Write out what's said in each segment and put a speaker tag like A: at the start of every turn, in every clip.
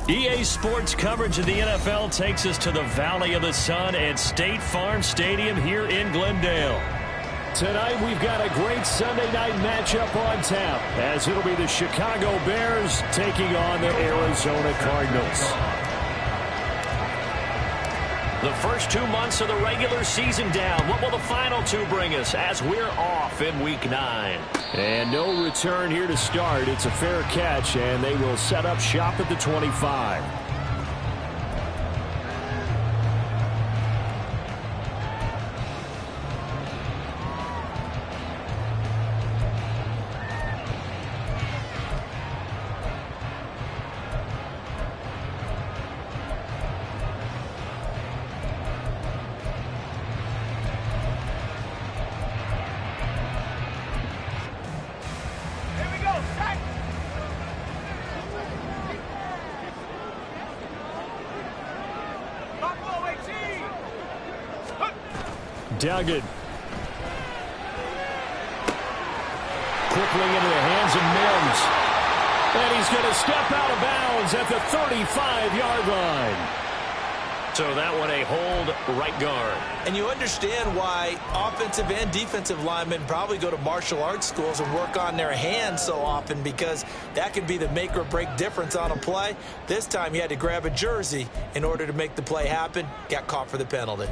A: EA Sports coverage of the NFL takes us to the Valley of the Sun at State Farm Stadium here in Glendale. Tonight we've got a great Sunday night matchup on tap, as it'll be the Chicago Bears taking on the Arizona Cardinals. The first 2 months of the regular season down. What will the final two bring us as we're off in Week 9? And no return here to start. It's a fair catch, and they will set up shop at the 25. Duggan. Quickly into the hands of Mims. And he's going to step out of bounds at the 35-yard line. So that one a hold right guard.
B: And you understand why offensive and defensive linemen probably go to martial arts schools and work on their hands so often, because that can be the make or break difference on a play. This time he had to grab a jersey in order to make the play happen. Got caught for the penalty.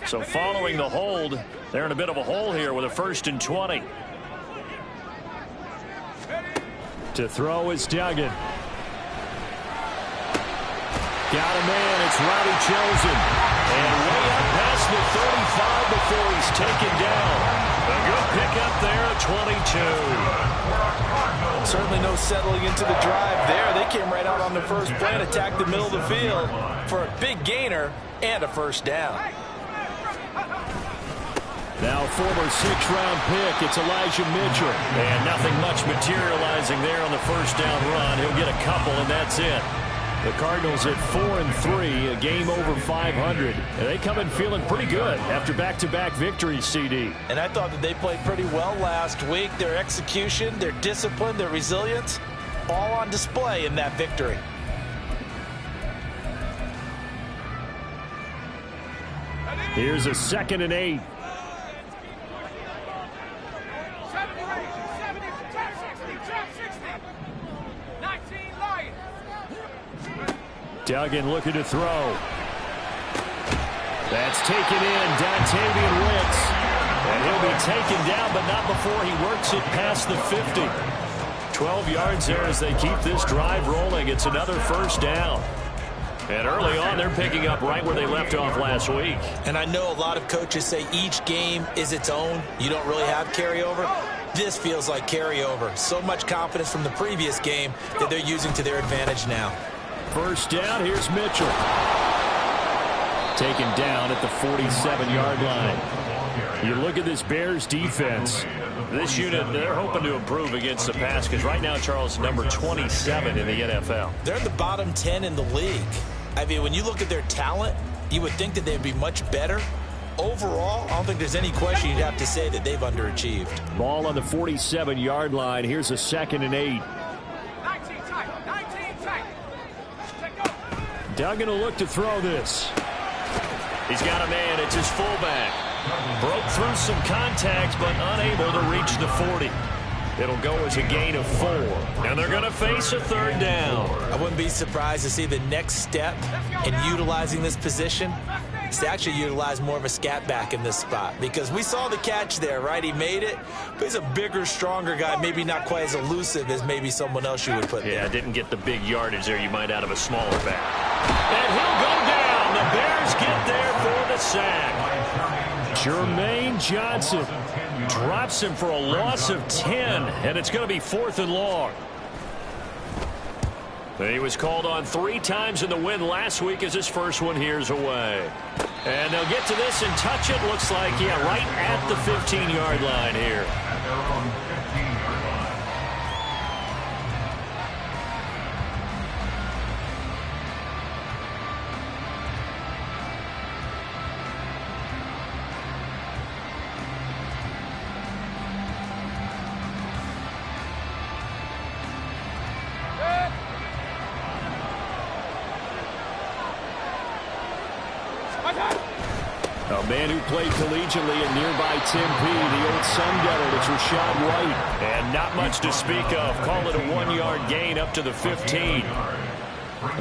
A: So following the hold, they're in a bit of a hole here with a 1st and 20. To throw is Duggan. Got a man, it's Robbie Chosen. And way up past the 35 before he's taken down. A good pickup there at 22.
B: Certainly no settling into the drive there. They came right out on the first play and attacked the middle of the field for a big gainer and a 1st down.
A: Now former 6th-round pick, it's Elijah Mitchell. And nothing much materializing there on the 1st down run. He'll get a couple, and that's it. The Cardinals at 4-3, a game over 500. And they come in feeling pretty good after back-to-back victories, CD.
B: And I thought that they played pretty well last week. Their execution, their discipline, their resilience, all on display in that victory.
A: Here's a 2nd and 8. Duggan looking to throw. That's taken in, Dontavian Wicks. And he'll be taken down, but not before he works it past the 50. 12 yards there as they keep this drive rolling. It's another 1st down. And early on, they're picking up right where they left off last week.
B: And I know a lot of coaches say each game is its own. You don't really have carryover. This feels like carryover. So much confidence from the previous game that they're using to their advantage now.
A: 1st down, here's Mitchell. Taken down at the 47-yard line. You look at this Bears defense. This unit, they're hoping to improve against the pass, because right now, Charles, number 27 in the NFL.
B: They're in the bottom 10 in the league. I mean, when you look at their talent, you would think that they'd be much better. Overall, I don't think there's any question you'd have to say that they've underachieved.
A: Ball on the 47-yard line. Here's a 2nd and 8. Duggan will look to throw this. He's got a man. It's his fullback. Broke through some contacts, but unable to reach the 40. It'll go as a gain of 4. And they're going to face a 3rd down.
B: I wouldn't be surprised to see the next step in utilizing this position is to actually utilize more of a scat back in this spot, because we saw the catch there, right? He made it, but he's a bigger, stronger guy, maybe not quite as elusive as maybe someone else you would put there.
A: Yeah, didn't get the big yardage there you might out of a smaller back. And he'll go down. The Bears get there for the sack. Jermaine Johnson drops him for a loss of 10, and it's going to be 4th and long. He was called on 3 times in the win last week as his first one here's away. And they'll get to this and touch it. Looks like, yeah, right at the 15-yard line here. A man who played collegiately in nearby Tempe, the old Sun Devil, it's Rashad White. And not much to speak of. Call it a 1-yard gain up to the 15.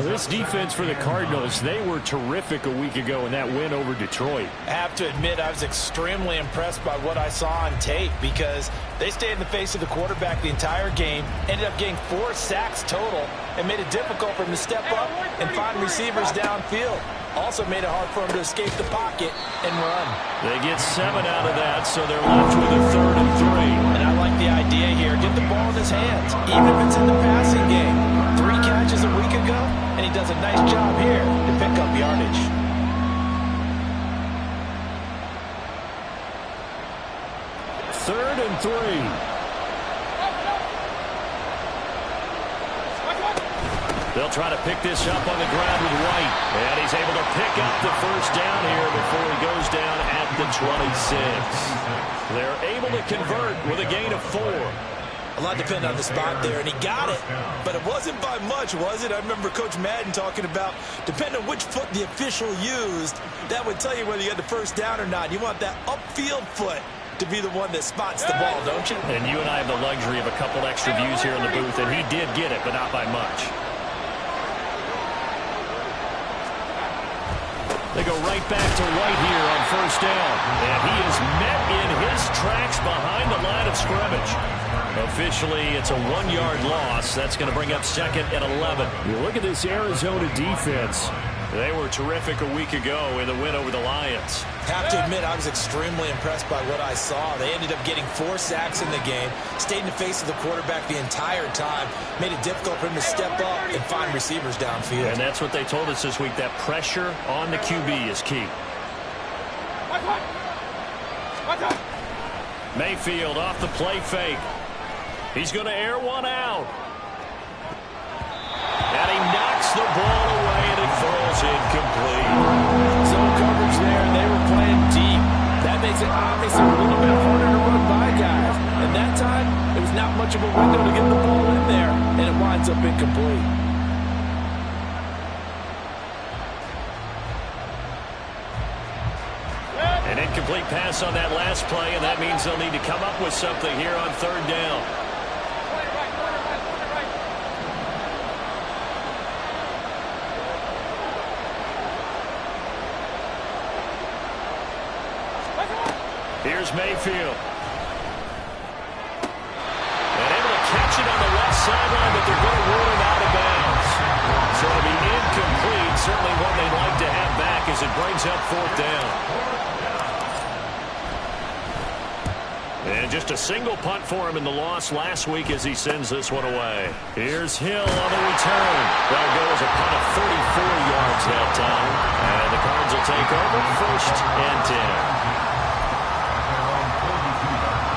A: This defense for the Cardinals, they were terrific a week ago in that win over Detroit.
B: I have to admit, I was extremely impressed by what I saw on tape because they stayed in the face of the quarterback the entire game, ended up getting 4 sacks total, and made it difficult for him to step up and find receivers downfield. Also made it hard for him to escape the pocket and run.
A: They get 7 out of that, so they're left with a 3rd and 3.
B: And I like the idea here. Get the ball in his hands, even if it's in the passing game. 3 catches a week ago, and he does a nice job here to pick up yardage.
A: Third and 3. They'll try to pick this up on the ground with White. And he's able to pick up the first down here before he goes down at the 26. They're able to convert with a gain of 4.
B: A lot depended on the spot there, and he got it, but it wasn't by much, was it? I remember Coach Madden talking about, depending on which foot the official used, that would tell you whether you had the first down or not. You want that upfield foot to be the one that spots the ball, don't you?
A: And you and I have the luxury of a couple extra views here in the booth, and he did get it, but not by much. They go right back to White here on first down. And he is met in his tracks behind the line of scrimmage. Officially, it's a 1-yard loss. That's going to bring up 2nd and 11. You look at this Arizona defense. They were terrific a week ago in the win over the Lions.
B: Have to admit, I was extremely impressed by what I saw. They ended up getting 4 sacks in the game, stayed in the face of the quarterback the entire time, made it difficult for him to step up and find receivers downfield.
A: And that's what they told us this week, that pressure on the QB is key. Mayfield off the play fake. He's going to air one out. And he knocks the ball away, and it falls incomplete.
B: Zone coverage there, and they were playing deep. That makes it obviously a little bit harder to run by guys. And that time, it was not much of a window to get the ball in there, and it winds up incomplete.
A: An incomplete pass on that last play, and that means they'll need to come up with something here on 3rd down. Here's Mayfield. And able to catch it on the left sideline, but they're going to rule him out of bounds. So it'll be incomplete. Certainly one they'd like to have back as it brings up 4th down. And just a single punt for him in the loss last week as he sends this one away. Here's Hill on the return. That'll go as a punt of 34 yards that time. And the Cards will take over 1st and 10.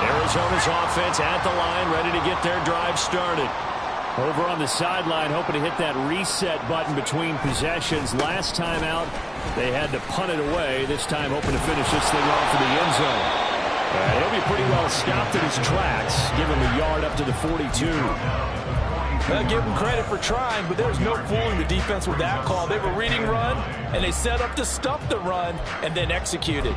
A: Arizona's offense at the line, ready to get their drive started. Over on the sideline, hoping to hit that reset button between possessions. Last time out, they had to punt it away. This time, hoping to finish this thing off in the end zone. He'll be pretty well stopped in his tracks. Give him a yard up to the 42.
B: I'll give him credit for trying, but there's no fooling the defense with that call. They were reading run, and they set up to stuff the run, and then executed.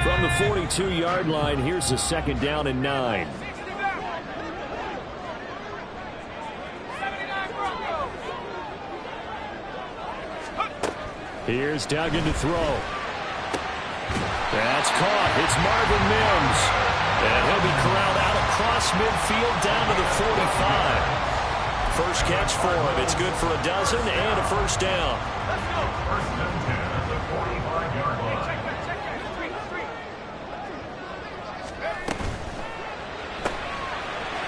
A: From the 42-yard line, here's the 2nd down and 9. Here's Duggan to throw. That's caught. It's Marvin Mims. And he'll be corralled out across midfield down to the 45. First catch for him. It's good for a dozen and a first down.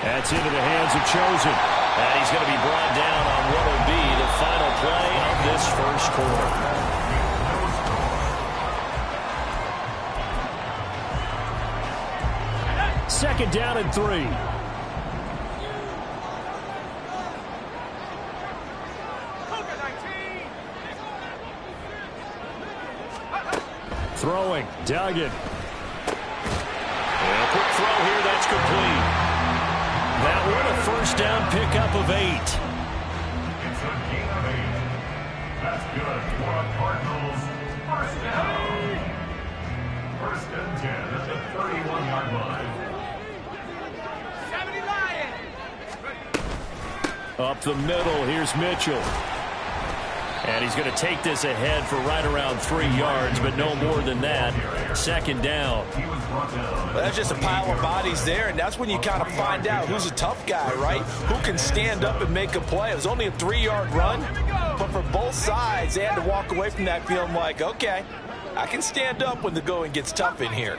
A: That's into the hands of Chosen. And he's going to be brought down on what will be the final play of this first quarter. Second down and 3. Throwing, Duggan. And a quick throw here, that's complete. That one a first down pickup of 8.
C: It's a gain of 8. That's good for a Cardinals
A: Up the middle, here's Mitchell. And he's going to take this ahead for right around 3 yards, but no more than that. Second down.
B: Well, that's just a pile of bodies there, and that's when you kind of find out who's a tough guy, right? Who can stand up and make a play. It was only a 3-yard run, but for both sides, they had to walk away from that feeling like, okay, I can stand up when the going gets tough in here.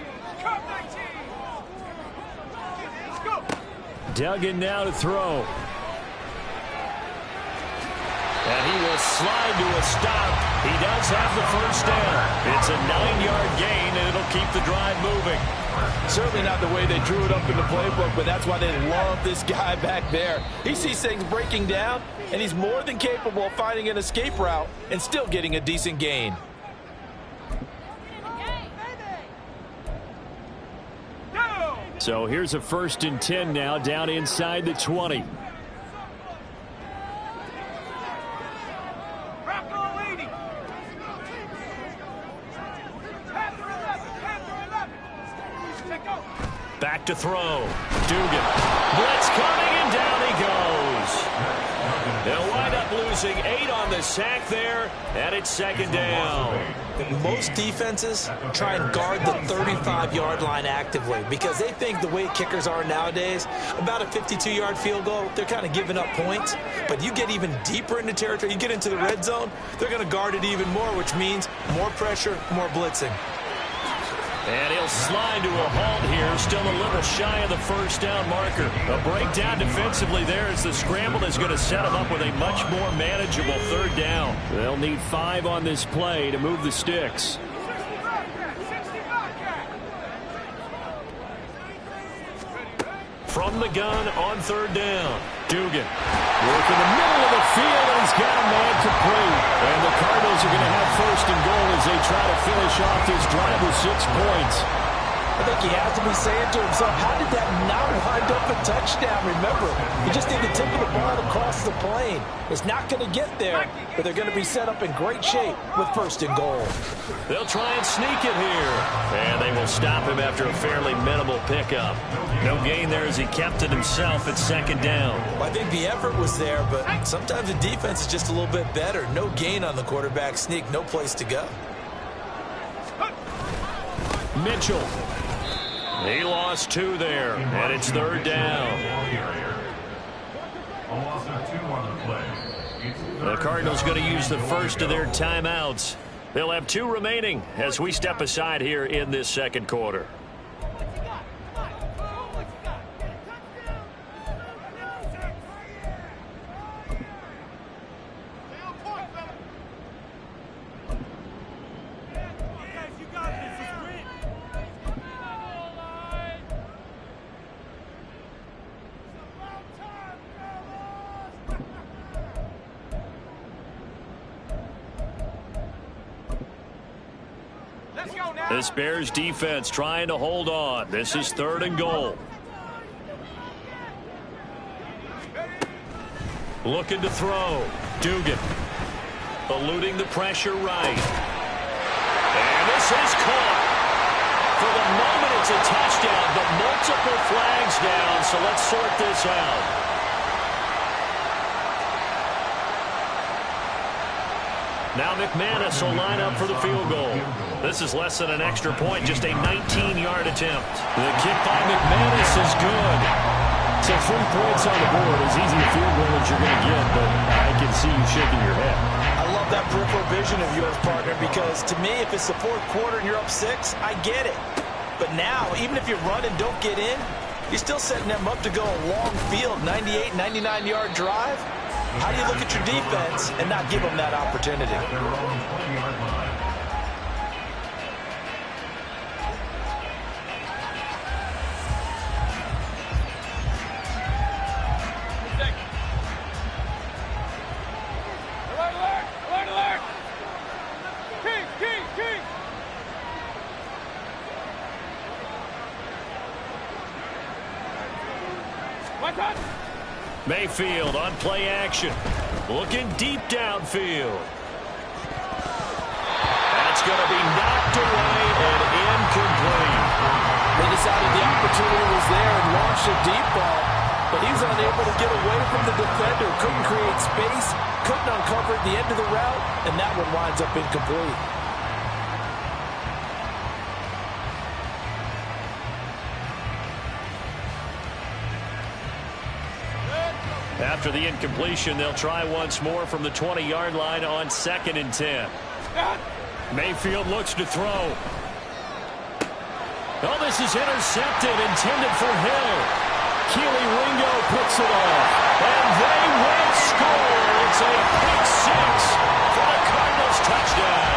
A: Duggan now to throw. And he will slide to a stop. He does have the first down. It's a 9-yard gain, and it'll keep the drive moving.
B: Certainly not the way they drew it up in the playbook, but that's why they love this guy back there. He sees things breaking down, and he's more than capable of finding an escape route and still getting a decent gain.
A: So here's a 1st and 10 now, down inside the 20. Back to throw. Dugan. Blitz coming, and down he goes. They'll wind up losing 8 on the sack there, and it's second down.
B: Most defenses try and guard the 35-yard line actively because they think the way kickers are nowadays, about a 52-yard field goal, they're kind of giving up points. But you get even deeper into territory, you get into the red zone, they're going to guard it even more, which means more pressure, more blitzing.
A: And he'll slide to a halt here, still a little shy of the first down marker. A breakdown defensively there as the scramble is going to set him up with a much more manageable 3rd down. They'll need 5 on this play to move the sticks. From the gun on 3rd down. Dugan. Work in the middle of the field, and he's got a man complete. And the Cardinals are going to have 1st and goal as they try to finish off this drive with 6 points.
B: I think he has to be saying to himself, how did that not wind up a touchdown? Remember, you just need the tip of the ball across the plane. It's not going to get there, but they're going to be set up in great shape with 1st and goal.
A: They'll try and sneak it here. And they will stop him after a fairly minimal pickup. No gain there as he kept it himself at 2nd down.
B: Well, I think the effort was there, but sometimes the defense is just a little bit better. No gain on the quarterback sneak, no place to go.
A: Mitchell. He lost 2 there, and it's 3rd down. The Cardinals going to use the first of their timeouts. They'll have 2 remaining as we step aside here in this 2nd quarter. This Bears defense trying to hold on. This is 3rd and goal. Looking to throw. Dugan. Eluding the pressure right. And this is caught. For the moment, it's a touchdown, but multiple flags down, so let's sort this out. Now McManus will line up for the field goal. This is less than an extra point, just a 19-yard attempt. The kick by McManus is good. So 3 points on the board, as easy a field goal as you're going to get, but I can see you shaking your head.
B: I love that peripheral vision of yours, partner, because to me, if it's the 4th quarter and you're up 6, I get it. But now, even if you run and don't get in, you're still setting them up to go a long field, 98, 99-yard drive. How do you look at your defense and not give them that opportunity?
A: Mayfield on play action. Looking deep downfield. That's going to be knocked away and incomplete.
B: They decided the opportunity was there and launched a deep ball. but he was unable to get away from the defender, couldn't create space, couldn't uncover the end of the route, and that one winds up incomplete.
A: After the incompletion, they'll try once more from the 20-yard line on 2nd and 10. Mayfield looks to throw. Oh, this is intercepted, intended for Hill. Keely Ringo puts it off, and they will score. It's a pick six for the Cardinals touchdown.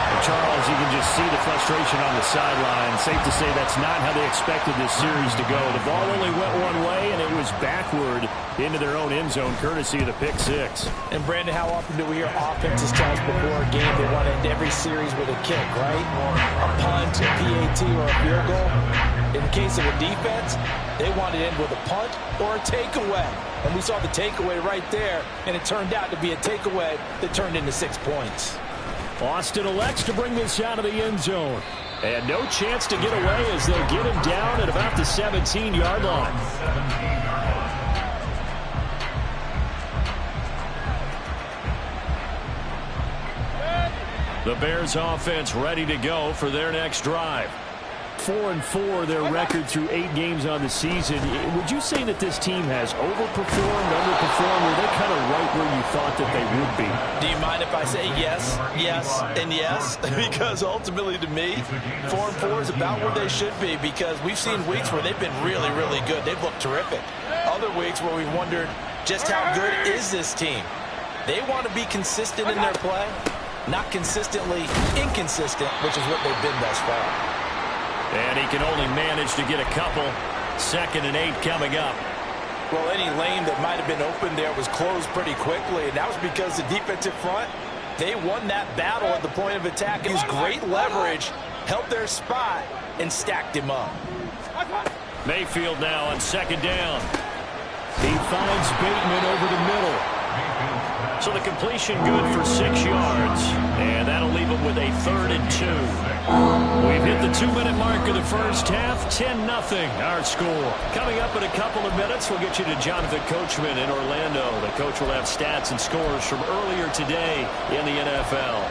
A: And Charles, you can just see the frustration on the sideline. Safe to say that's not how they expected this series to go. The ball only went one way, and it was backward into their own end zone, courtesy of the pick six.
B: And, Brandon, how often do we hear offenses tell us before a game they want to end every series with a kick, right? A punt, a PAT, or a field goal. In the case of a defense, they want to end with a punt or a takeaway. And we saw the takeaway right there, and it turned out to be a takeaway that turned into 6 points.
A: Austin elects to bring this out of the end zone. And no chance to get away as they'll get him down at about the 17-yard line. The Bears offense ready to go for their next drive. 4-4 their record through 8 games on the season. Would you say that this team has overperformed, underperformed, or are they kind of right where you thought that they would be?
B: Do you mind if I say yes, yes, and yes? Because ultimately to me, 4-4 is about where they should be, because we've seen weeks where they've been really, really good. They've looked terrific. Other weeks where we wondered just how good is this team. They want to be consistent in their play, not consistently inconsistent, which is what they've been thus far.
A: And he can only manage to get a couple. 2nd and 8 coming up.
B: Well, any lane that might have been open there was closed pretty quickly, and that was because the defensive front, they won that battle at the point of attack. Used great leverage, held their spot, and stacked him up.
A: Mayfield now on 2nd down. He finds Bateman over the middle. So the completion good for 6 yards. And that'll leave him with a 3rd and 2. We've hit the 2-minute mark of the first half. 10-0 our score. Coming up in a couple of minutes, we'll get you to Jonathan Coachman in Orlando. The coach will have stats and scores from earlier today in the NFL.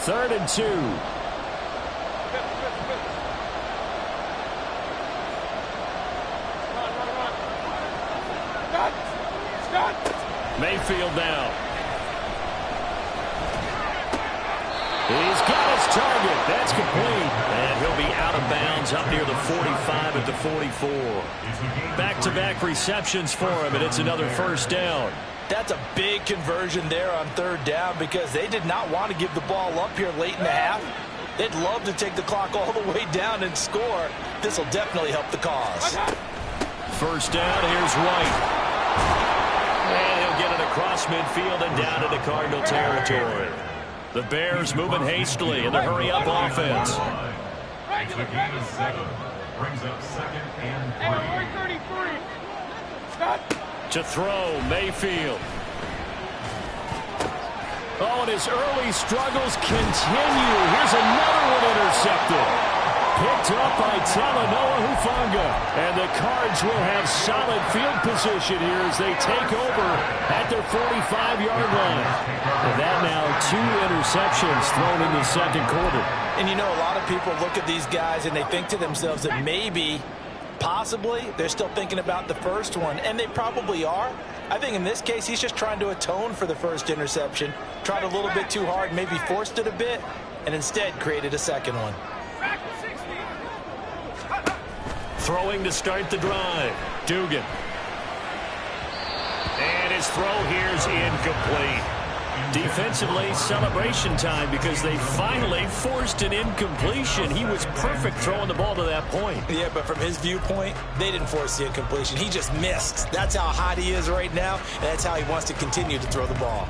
A: Third and 2. Mayfield now. He's got his target. That's complete. And he'll be out of bounds up near the 45 at the 44. Back-to-back receptions for him, and it's another first down.
B: That's a big conversion there on 3rd down, because they did not want to give the ball up here late in the half. They'd love to take the clock all the way down and score. This will definitely help the cause.
A: First down, here's White. And he'll get it across midfield and down into Cardinal territory. The Bears moving hastily in the hurry-up offense.
C: The gain of 7 brings up 2nd and 3.
A: To throw, Mayfield. Oh, and his early struggles continue. Here's another one intercepted. Picked up by Talanoa Hufanga. And the Cards will have solid field position here as they take over at their 45-yard line. And that now 2 interceptions thrown in the 2nd quarter.
B: And you know, a lot of people look at these guys and they think to themselves that maybe, possibly, they're still thinking about the first one. And they probably are. I think in this case, he's just trying to atone for the first interception. Tried a little bit too hard, maybe forced it a bit, and instead created a second one.
A: Throwing to start the drive. Dugan. And his throw here's incomplete. Defensively, celebration time because they finally forced an incompletion. He was perfect throwing the ball to that point.
B: Yeah, but from his viewpoint, they didn't force the incompletion. He just missed. That's how hot he is right now, and that's how he wants to continue to throw the ball.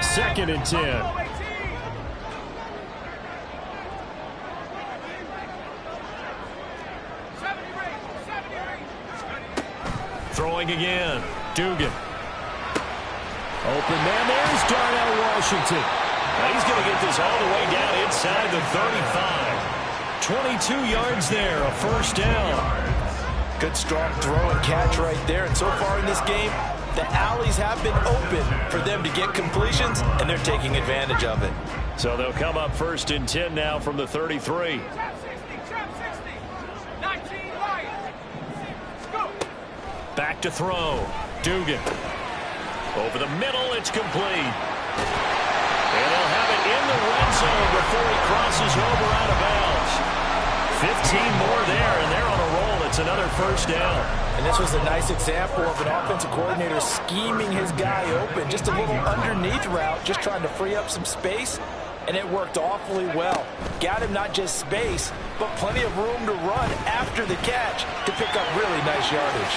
A: Second and 10. Throwing again. Dugan. Open man. There's Darnell Washington. Now he's going to get this all the way down inside the 35. 22 yards there, a first down.
B: Good strong throw and catch right there. And so far in this game, the alleys have been open for them to get completions, and they're taking advantage of it.
A: So they'll come up first and 10 now from the 33. Back to throw. Dugan. Over the middle, it's complete. And they'll have it in the red zone before he crosses over out of bounds. 15 more there, and they're on a roll. It's another first down.
B: And this was a nice example of an offensive coordinator scheming his guy open. Just a little underneath route, just trying to free up some space, and it worked awfully well. Got him not just space, but plenty of room to run after the catch to pick up really nice yardage.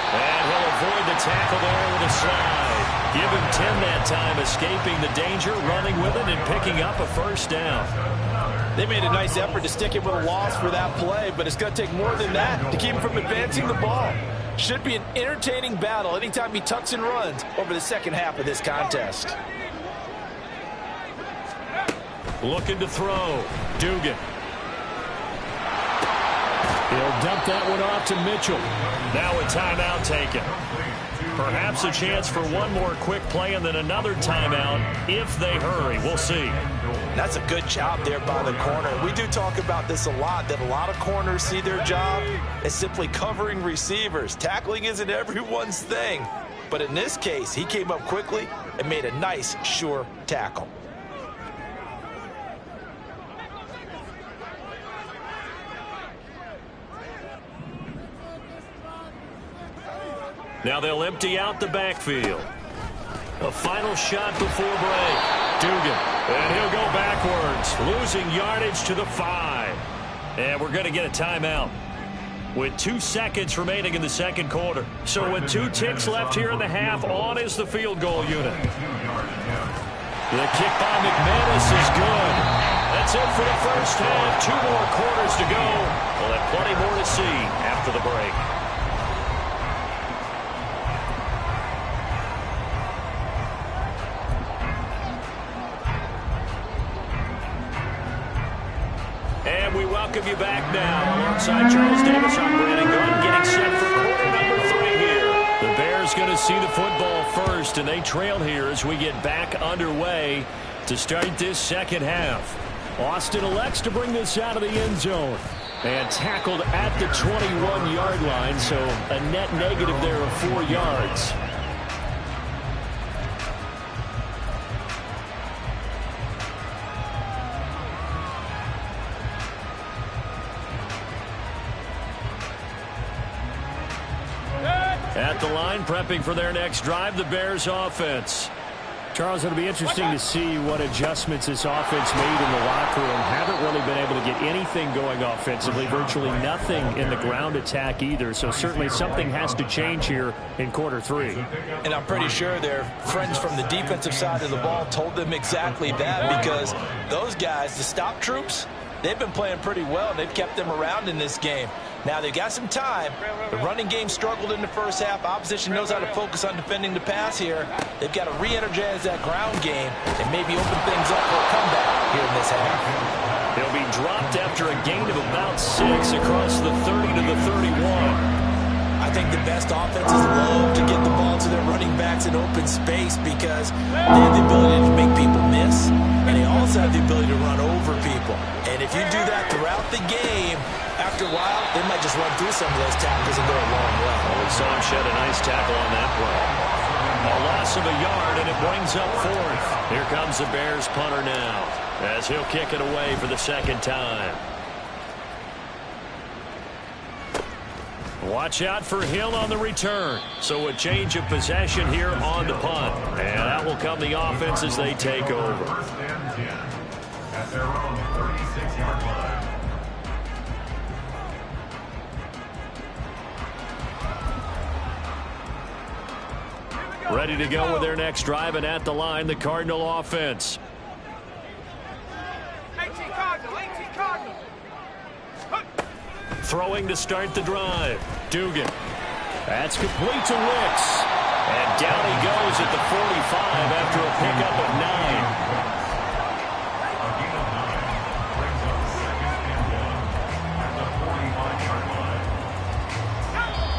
A: And he'll avoid the tackle there with a slide. Give him 10 that time, escaping the danger, running with it, and picking up a first down.
B: They made a nice effort to stick him with a loss for that play, but it's going to take more than that to keep him from advancing the ball. Should be an entertaining battle anytime he tucks and runs over the second half of this contest.
A: Looking to throw. Dugan. He'll dump that one off to Mitchell. Now a timeout taken. Perhaps a chance for one more quick play and then another timeout if they hurry. We'll see.
B: That's a good job there by the corner. We do talk about this a lot, that a lot of corners see their job as simply covering receivers. Tackling isn't everyone's thing. But in this case, he came up quickly and made a nice, sure tackle.
A: Now they'll empty out the backfield. A final shot before break. Dugan. And he'll go backwards, losing yardage to the 5. And we're going to get a timeout with 2 seconds remaining in the second quarter. So with 2 ticks left here in the half, on is the field goal unit. The kick by McManus is good. That's it for the first half. 2 more quarters to go. We'll have plenty more to see after the break. And we welcome you back now. Alongside Charles Davis, I'm Brandon Gunn, getting set for quarter number 3 here. The Bears going to see the football first, and they trail here as we get back underway to start this second half. Austin elects to bring this out of the end zone. And tackled at the 21-yard line, so a net negative there of 4 yards. At the line, prepping for their next drive, the Bears offense.
D: Charles, it'll be interesting to see what adjustments this offense made in the locker room. Haven't really been able to get anything going offensively, virtually nothing in the ground attack either. So certainly something has to change here in quarter 3.
B: And I'm pretty sure their friends from the defensive side of the ball told them exactly that, because those guys, the stop troops, they've been playing pretty well, and they've kept them around in this game. Now, they've got some time. The running game struggled in the first half. Opposition knows how to focus on defending the pass here. They've got to re-energize that ground game and maybe open things up for a comeback here in this half.
A: He'll be dropped after a gain of about 6 across the 30 to the 31.
B: I think the best offenses love to get the ball to their running backs in open space because they have the ability to make people miss, and they also have the ability to run over people. And if you do that throughout the game, after a while, they might just run through some of those tackles and go a long way.
A: Well, we saw him shed a nice tackle on that play. A loss of a yard, and it brings up 4th. Here comes the Bears punter now, as he'll kick it away for the second time. Watch out for Hill on the return. So a change of possession here on the punt. And that will come the offense as they take over.
C: First and 10 at their own 36-yard line.
A: Ready to go with their next drive, and at the line, the Cardinal offense.
E: 18 Cardinal.
A: Throwing to start the drive. Dugan. That's complete to Wicks. And down he goes at the 45 after a pickup of 9.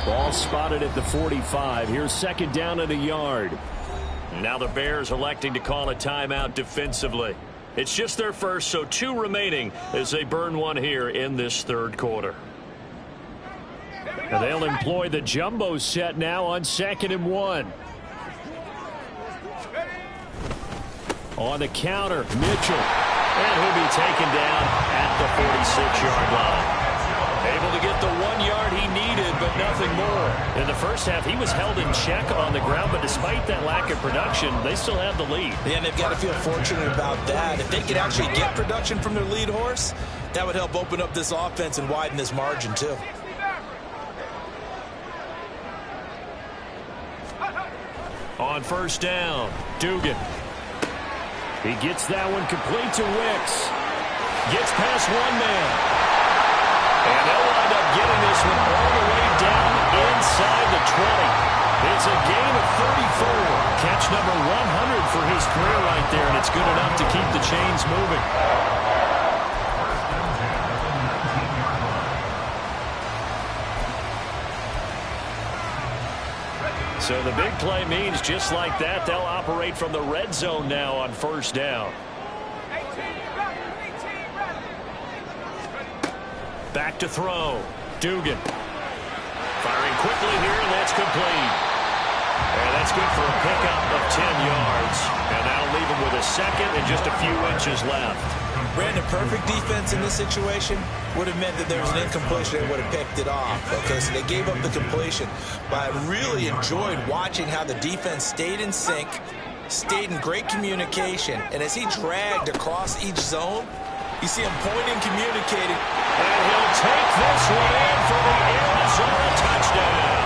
A: Ball spotted at the 45. Here's second down and a yard. Now the Bears electing to call a timeout defensively. It's just their first, so 2 remaining as they burn one here in this third quarter. And they'll employ the jumbo set now on 2nd and 1. On the counter, Mitchell. And he'll be taken down at the 46-yard line. Able to get the 1 yard he needed, but nothing more. In the first half, he was held in check on the ground, but despite that lack of production, they still have the lead.
B: Yeah, and they've got to feel fortunate about that. If they could actually get production from their lead horse, that would help open up this offense and widen this margin, too.
A: On first down, Dugan. He gets that one complete to Wicks. Gets past one man. And they'll wind up getting this one all the way down inside the 20. It's a gain of 34. Catch number 100 for his career right there, and it's good enough to keep the chains moving. So the big play means just like that, they'll operate from the red zone now on first down. Back to throw. Dugan. Firing quickly here, and that's complete. And that's good for a pickup of 10 yards. And that'll leave him with a second and just a few inches left.
B: Brandon, perfect defense in this situation would have meant that there was an incompletion and would have picked it off. Okay, so they gave up the completion. But I really enjoyed watching how the defense stayed in sync, stayed in great communication. And as he dragged across each zone, you see him pointing, communicating.
A: And he'll take this one in for the Arizona touchdown.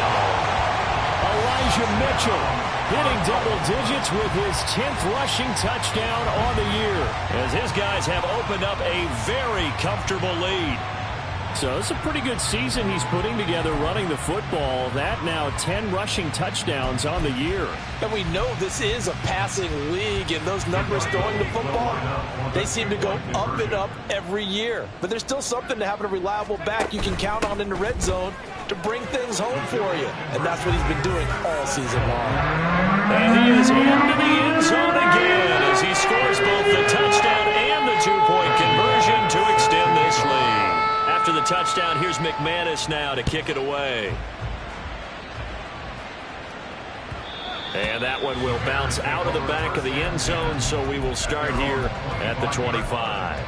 A: Elijah Mitchell hitting double digits with his 10th rushing touchdown on the year, as his guys have opened up a very comfortable lead. So it's a pretty good season he's putting together running the football. That now 10 rushing touchdowns on the year.
B: And we know this is a passing league, and those numbers throwing the football, they seem to go up and up every year. But there's still something to having a reliable back you can count on in the red zone to bring things home for you. And that's what he's been doing all season long.
A: And he is into the end zone again as he scores both the touchdown and the two-point conversion to extend this lead. After the touchdown, here's McManus now to kick it away. And that one will bounce out of the back of the end zone, so we will start here at the 25.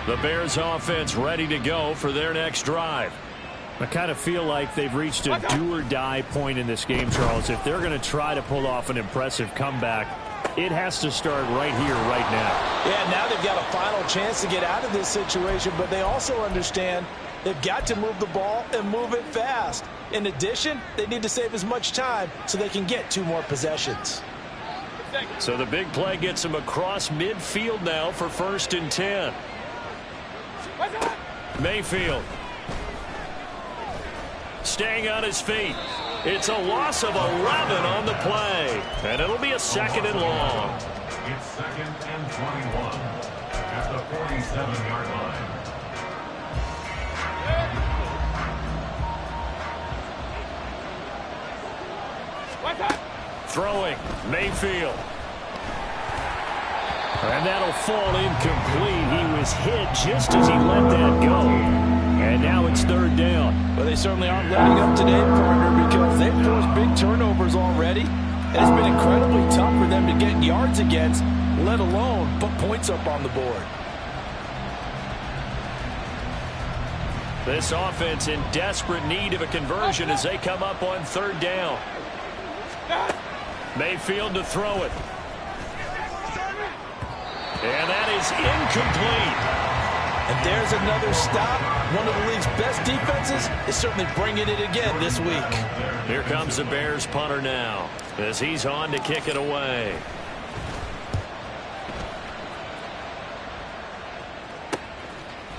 A: The Bears offense ready to go for their next drive. I kind of feel like they've reached a do-or-die point in this game, Charles. If they're going to try to pull off an impressive comeback, it has to start right here, right now.
B: Yeah, now they've got a final chance to get out of this situation, but they also understand they've got to move the ball and move it fast. In addition, they need to save as much time so they can get 2 more possessions.
A: So the big play gets him across midfield now for 1st and 10. Mayfield. Staying on his feet. It's a loss of 11 on the play. And it'll be a 2nd and long.
C: It's 2nd and 21 at the 47-yard line.
A: Throwing. Mayfield. And that'll fall incomplete. He was hit just as he let that go. And now it's 3rd down.
B: Well, they certainly aren't letting up today, partner, because they've forced big turnovers already. And it's been incredibly tough for them to get yards against, let alone put points up on the board.
A: This offense in desperate need of a conversion as they come up on 3rd down. Mayfield to throw it. And that is incomplete.
B: And there's another stop. One of the league's best defenses is certainly bringing it again this week.
A: Here comes the Bears punter now as he's on to kick it away.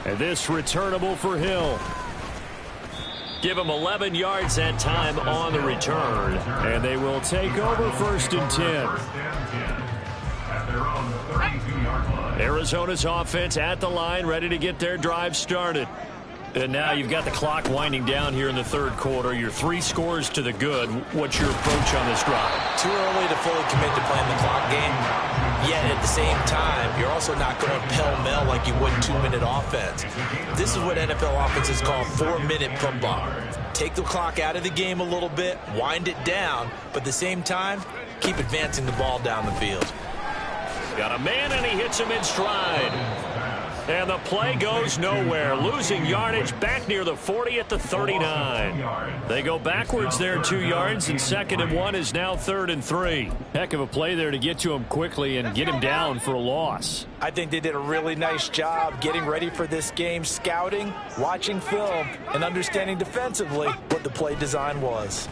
A: And this returnable for Hill. Give him 11 yards that time on the return. And they will take over 1st and 10.
C: At their own 32-yard line.
A: Arizona's offense at the line, ready to get their drive started. And now you've got the clock winding down here in the 3rd quarter. You're 3 scores to the good. What's your approach on this drive?
B: Too early to fully commit to playing the clock game. Yet at the same time, you're also not going pell-mell like you would 2-minute offense. This is what NFL offenses call 4-minute football. Take the clock out of the game a little bit, wind it down, but at the same time, keep advancing the ball down the field.
A: Got a man, and he hits him in stride. And the play goes nowhere. Losing yardage back near the 40 at the 39. They go backwards there 2 yards, and 2nd and 1 is now 3rd and 3. Heck of a play there to get to him quickly and get him down for a loss.
B: I think they did a really nice job getting ready for this game, scouting, watching film, and understanding defensively what the play design was.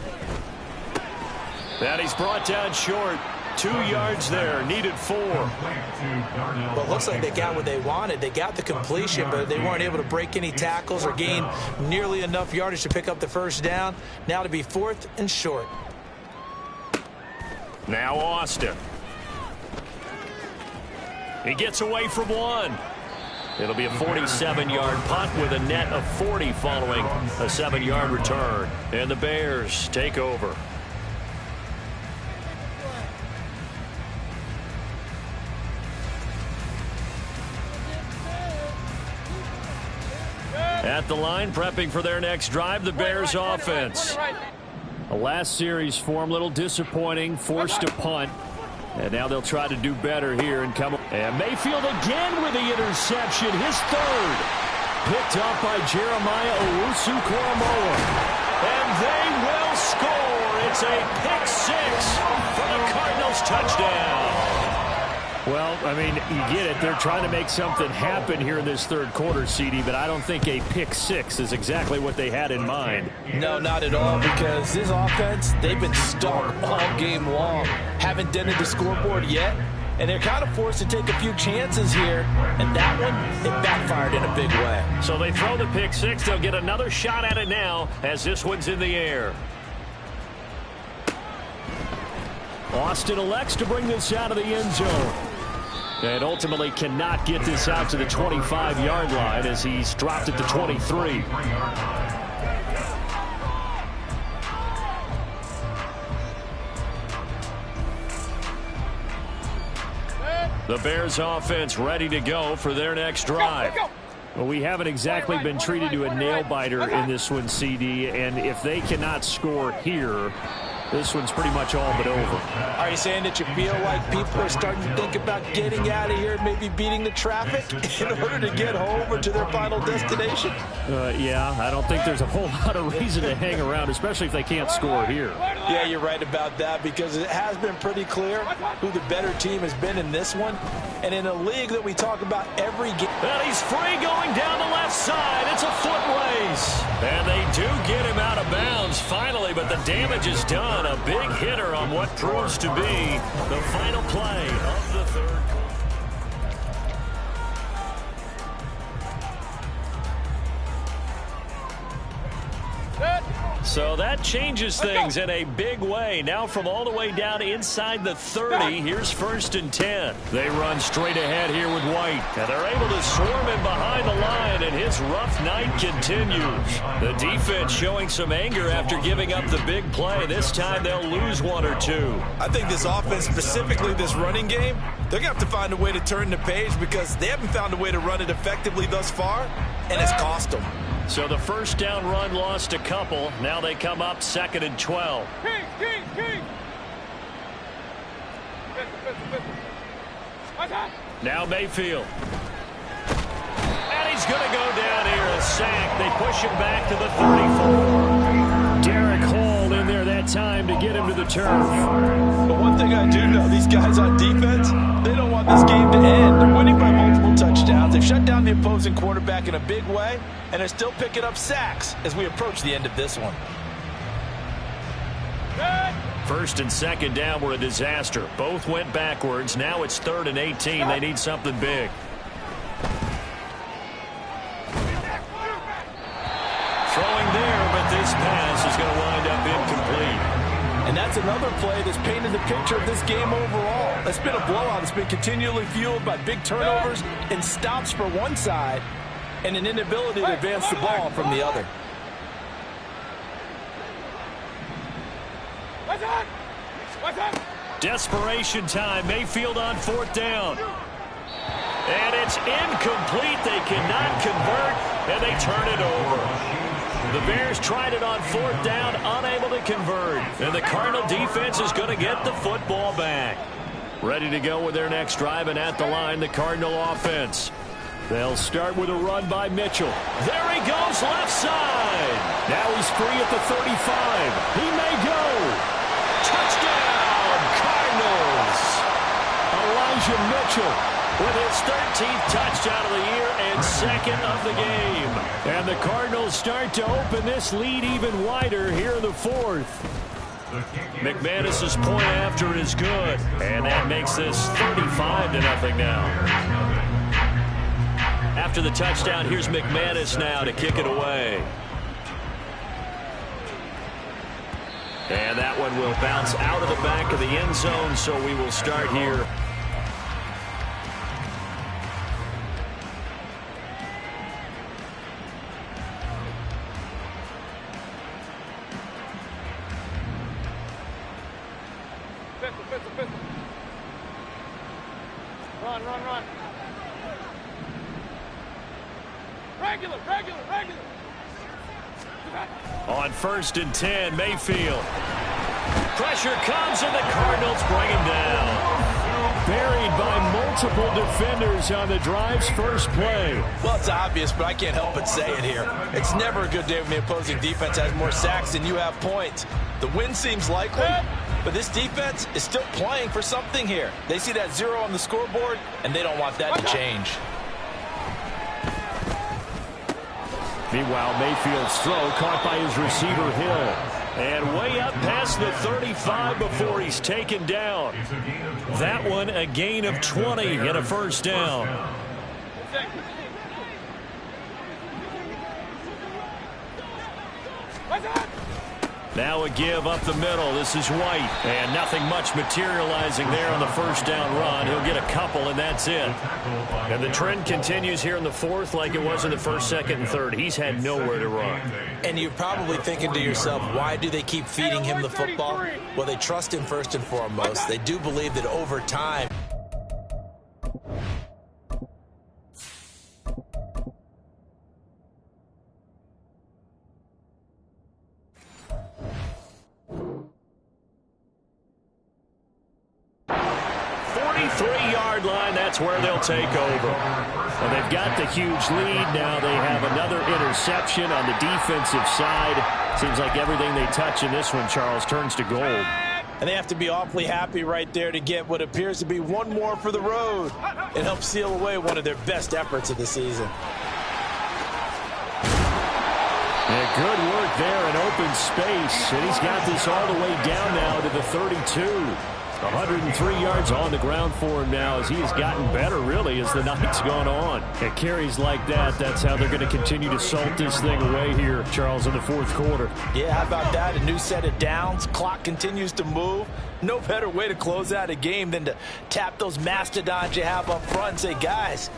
A: And he's brought down short. 2 yards there, needed 4.
B: Well, it looks like they got what they wanted. They got the completion, but they weren't able to break any tackles or gain nearly enough yardage to pick up the 1st down. Now to be 4th and short.
A: Now Austin. He gets away from 1. It'll be a 47-yard punt with a net of 40 following a 7-yard return. And the Bears take over. At the line, prepping for their next drive, the Bears offense. The last series for them, a little disappointing, forced a punt. And now they'll try to do better here and come. And Mayfield again with the interception, his 3rd. Picked up by Jeremiah Owusu-Koramoah. And they will score. It's a pick 6 for the Cardinals touchdown. Well, I mean, you get it. They're trying to make something happen here in this 3rd quarter, CD, but I don't think a pick 6 is exactly what they had in mind.
B: No, not at all, because this offense, they've been stuck all game long. Haven't dented the scoreboard yet, and they're kind of forced to take a few chances here, and that one, it backfired in a big way.
A: So they throw the pick 6. They'll get another shot at it now as this one's in the air. Austin elects to bring this out of the end zone. And ultimately cannot get this out to the 25-yard line as he's dropped at the 23. The Bears offense ready to go for their next drive. Well, we haven't exactly been treated to a nail-biter in this one, CD, and if they cannot score here, this one's pretty much all but over.
B: Are you saying that you feel like people are starting to think about getting out of here, maybe beating the traffic in order to get home or to their final destination?
A: Yeah, I don't think there's a whole lot of reason to hang around, especially if they can't score here.
B: Yeah, you're right about that, because it has been pretty clear who the better team has been in this one. And in a league that we talk about every game.
A: And he's free going down the left side. It's a foot race. And they do get him out of bounds finally, but the damage is done. A big hitter on what proves to be the final play of the 3rd quarter. So that changes things in a big way. Now from all the way down inside the 30, here's 1st and 10. They run straight ahead here with White. And they're able to swarm him behind the line, and his rough night continues. The defense showing some anger after giving up the big play. This time they'll lose 1 or 2.
B: I think this offense, specifically this running game, they're going to have to find a way to turn the page because they haven't found a way to run it effectively thus far, and it's cost them.
A: So the 1st down run lost a couple. Now they come up 2nd and 12. Now Mayfield. And he's going to go down here, a sack. They push him back to the 34. Derek Hall in there that time to get him to the turf.
B: But one thing I do know, these guys on defense, they don't want this game to end. They're winning by multiple touchdowns. They've shut down the opposing quarterback in a big way, and they're still picking up sacks as we approach the end of this one.
A: 1st and 2nd down were a disaster. Both went backwards. Now it's 3rd and 18. They need something big. pass is going to wind up incomplete.
B: And that's another play that's painted the picture of this game overall. It's been a blowout. It's been continually fueled by big turnovers and stops for one side and an inability to advance the ball from the other.
A: Desperation time. Mayfield on 4th down. And it's incomplete. They cannot convert, and they turn it over. The Bears tried it on 4th down, unable to convert. And the Cardinal defense is going to get the football back. Ready to go with their next drive, and at the line, the Cardinal offense. They'll start with a run by Mitchell. There he goes, left side. Now he's free at the 35. He may go. Touchdown, Cardinals. Elijah Mitchell with his 13th touchdown of the year and 2nd of the game. And the Cardinals start to open this lead even wider here in the 4th. McManus's point after is good, and that makes this 35-0 now. After the touchdown, here's McManus now to kick it away. And that one will bounce out of the back of the end zone, so we will start here.
E: Run. Regular.
A: On 1st and 10, Mayfield. Pressure comes, and the Cardinals bring him down. Buried by multiple defenders on the drive's first play.
B: Well, it's obvious, but I can't help but say it here. It's never a good day when the opposing defense has more sacks than you have points. The win seems likely, but this defense is still playing for something here. They see that 0 on the scoreboard, and they don't want that to change.
A: Meanwhile, Mayfield's throw caught by his receiver, Hill. And way up past the 35 before he's taken down. That one a gain of 20 and a 1st down. Now a give up the middle. This is White. And nothing much materializing there on the 1st down run. He'll get a couple, and that's it. And the trend continues here in the 4th like it was in the 1st, 2nd, and 3rd. He's had nowhere to run.
B: And you're probably thinking to yourself, why do they keep feeding him the football? Well, they trust him first and foremost. They do believe that over time,
A: line, that's where they'll take over. Well, they've got the huge lead. Now they have another interception on the defensive side. Seems like everything they touch in this one, Charles, turns to gold.
B: And they have to be awfully happy right there to get what appears to be one more for the road. It helps seal away one of their best efforts of the season.
A: Yeah, good work there in open space. And he's got this all the way down now to the 32. 103 yards on the ground for him now as he has gotten better, really, as the night's gone on. At carries like that, that's how they're going to continue to salt this thing away here, Charles, in the 4th quarter.
B: Yeah, how about that? A new set of downs. Clock continues to move. No better way to close out a game than to tap those mastodons you have up front and say, guys,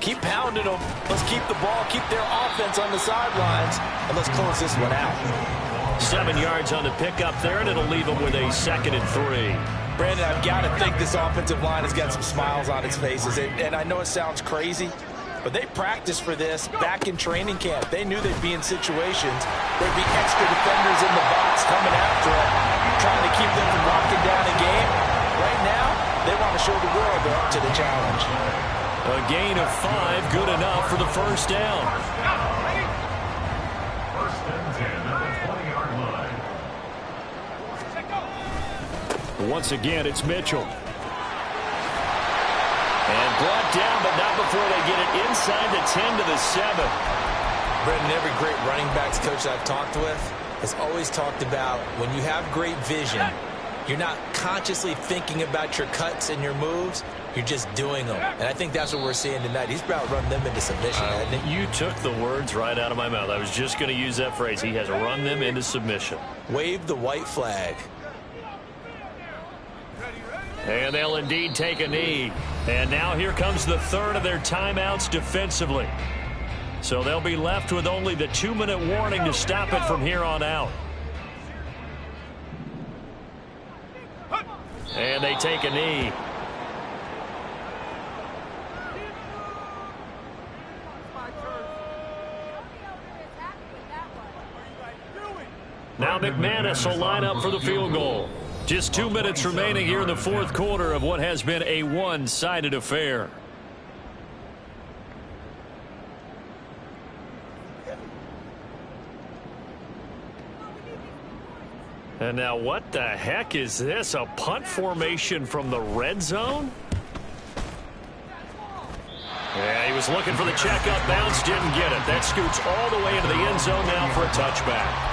B: keep pounding them. Let's keep the ball, keep their offense on the sidelines, and let's close this one out.
A: 7 yards on the pickup there, and it'll leave them with a 2nd and 3.
B: Brandon, I've got to think this offensive line has got some smiles on its faces. And I know it sounds crazy, but they practiced for this back in training camp. They knew they'd be in situations. There'd be extra defenders in the box coming after it, trying to keep them from locking down a game. Right now, they want to show the world they're up to the challenge.
A: A gain of 5, good enough for the 1st down.
C: 1st and 10 at the 20-yard line.
A: Once again, it's Mitchell. And brought down, but not before they get it inside the 10 to the 7.
B: Brendan, every great running backs coach I've talked with has always talked about when you have great vision, You're not consciously thinking about your cuts and your moves. You're just doing them. And I think that's what we're seeing tonight. He's about to run them into submission, hasn't he?
A: You took the words right out of my mouth. I was just going to use that phrase. He has run them into submission.
B: Wave the white flag.
A: And they'll indeed take a knee. And now here comes the third of their timeouts defensively. So they'll be left with only the 2-minute warning to stop it from here on out. And they take a knee. Now McManus will line up for the field goal. Just 2 minutes remaining here in the fourth quarter of what has been a one-sided affair. And now what the heck is this? A punt formation from the red zone? Yeah, he was looking for the checkup bounce, didn't get it. That scoots all the way into the end zone now for a touchback.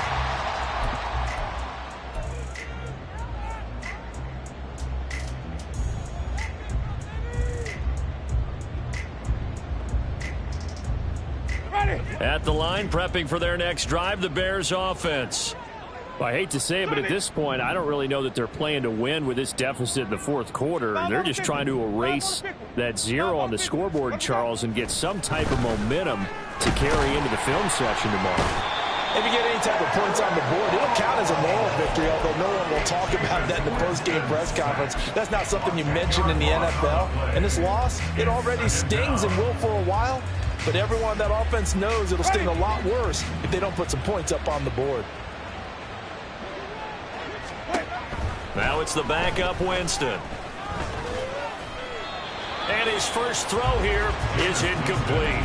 A: At the line, prepping for their next drive, the Bears offense.
D: Well, I hate to say it, but at this point, I don't really know that they're playing to win with this deficit in the fourth quarter. They're just trying to erase that 0 on the scoreboard, Charles, and get some type of momentum to carry into the film session tomorrow.
B: If you get any type of points on the board, it'll count as a moral victory, although no one will talk about that in the post-game press conference. That's not something you mention in the NFL. And this loss, it already stings and will for a while. But everyone on that offense knows it'll sting a lot worse if they don't put some points up on the board.
A: Now it's the backup Winston. And his first throw here is incomplete.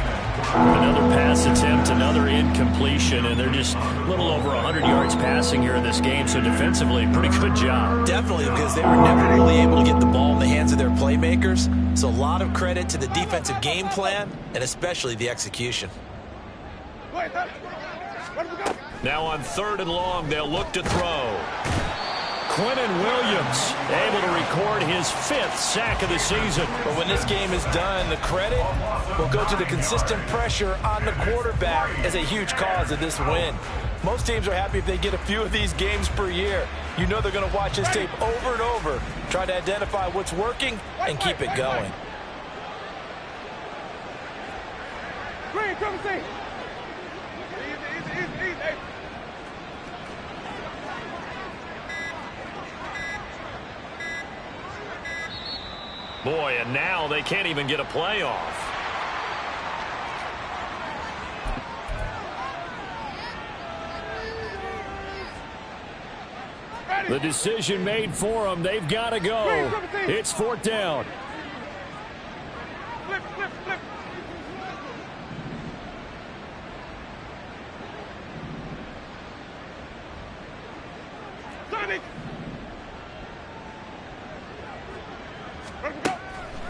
A: Another pass attempt, another incompletion, and they're just a little over 100 yards passing here in this game, so defensively, pretty good job.
B: Definitely, because they were never really able to get the ball in the hands of their playmakers, so a lot of credit to the defensive game plan, and especially the execution.
A: Now on 3rd and long, they'll look to throw. Quinnen Williams able to record his 5th sack of the season.
B: But when this game is done, the credit will go to the consistent pressure on the quarterback as a huge cause of this win. Most teams are happy if they get a few of these games per year. You know they're going to watch this tape over and over, try to identify what's working, and keep it going.
E: Green, come see. Easy.
A: Boy, and now they can't even get a playoff.
D: The decision made for them. They've got to go. It's 4th down.
E: Flip.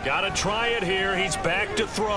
A: Got to try it here. He's back to throw.